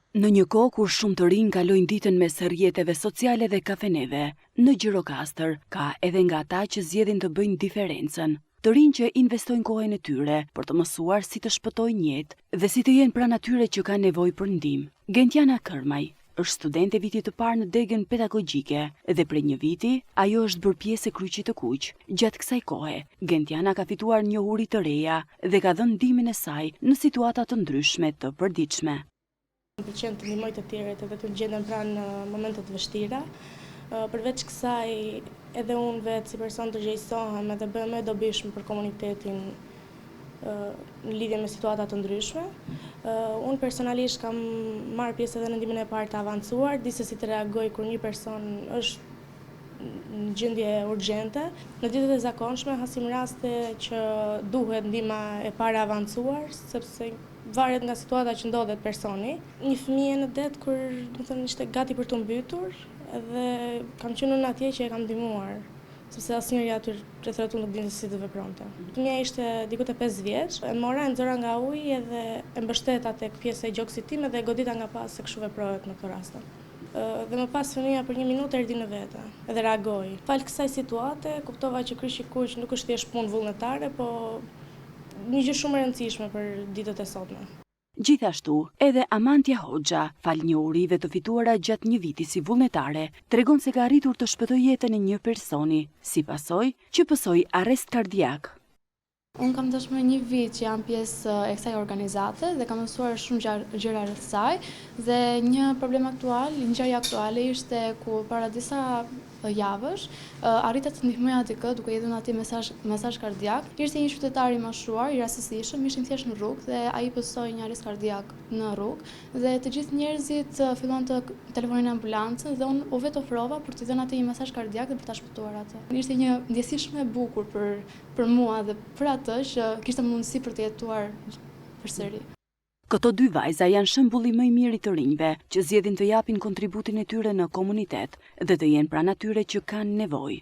Në një kohë kur shumë të rinj kalojnë ditën mes rrjeteve sociale dhe kafeneve, në Gjirokastër ka edhe nga ata që zgjedhin të bëjnë diferencën. Të rinj që investojnë kohën e tyre për të mësuar si të shpëtojnë jetë dhe si të jenë pranë atyre që kanë nevojë për ndihmë. Gentiana Kërmaj është studente vitit të parë në degën pedagogjike dhe prej një viti ajo është bërë pjesë e Kryqit të Kuq. Gjatë kësaj kohe, Gentiana ka fituar njohuri të reja dhe ka dhënë ndihmën e saj në situata të ndryshme të përditshme. Më pëlqen të ndihmoj të tjerët edhe të gjenden pranë në momente të vështira. Përveç kësaj, edhe unë vetë si person të gjejsohem edhe bëhem më e dobishme për komunitetin në lidhje me situata të ndryshme. Unë personalisht kam marrë pjesë edhe në ndihmën e parë të avancuar, di se si të reagoj kur një person është në gjendje urgjente. Në ditët e zakonshme hasim raste që duhet ndihma e parë avancuar, sepse varet nga situata që ndodhet personi. Një fëmijë në det kur ishte gati për të mbytur, edhe kam qenë unë atje që e kam ndihmuar, sepse asnjëri aty rreth rreth nuk dinte si të vepronte. Fëmia ishte diku te 5 vjeç, e mora, e nxora nga uji edhe e mbështeta tek pjesa e gjoksit tim dhe e godita nga pas se kështu veprohet në këtë rast. Dhe më pas fëmia për 1 minutë erdhi në vete edhe reagoi. Fal kësaj situate kuptova që Kryqi i Kuq nuk është thjesht punë vullnetare, po një gjë shumë e rëndësishme për ditët e sotme. Gjithashtu, edhe Amantia Hoxha, fal njohurive të fituara gjatë një viti si vullnetare, tregon se ka arritur të shpëtojë jetën e një personi, si pasojë që pësoi arrest kardiak. Unë kam dashur 1 vit që jam pjesë e kësaj organizate dhe kam mësuar shumë gjëra rreth saj dhe një problem aktual, një ngjarje aktuale ishte ku para disa javësh arrita të ndihmoja dikë duke i dhënë atij mesazh kardiak. Ishte një qytetar i moshuar, i rastësishëm, ishin thjesht në rrugë dhe ai pësoi një arrest kardiak në rrugë dhe të gjithë njerëzit filluan të telefonin ambulancën dhe unë u vetë ofrova për t'i dhënë atij një mesazh kardiak dhe për ta shpëtuar atë. Ishte një ndjesi shumë e bukur për mua dhe për atë që kishte mundësi për të jetuar përsëri. Këto 2 vajza janë shembulli më i mirë i të rinjve që zgjedhin të japin kontributin e tyre në komunitet dhe të jenë pranë atyre që kanë nevojë.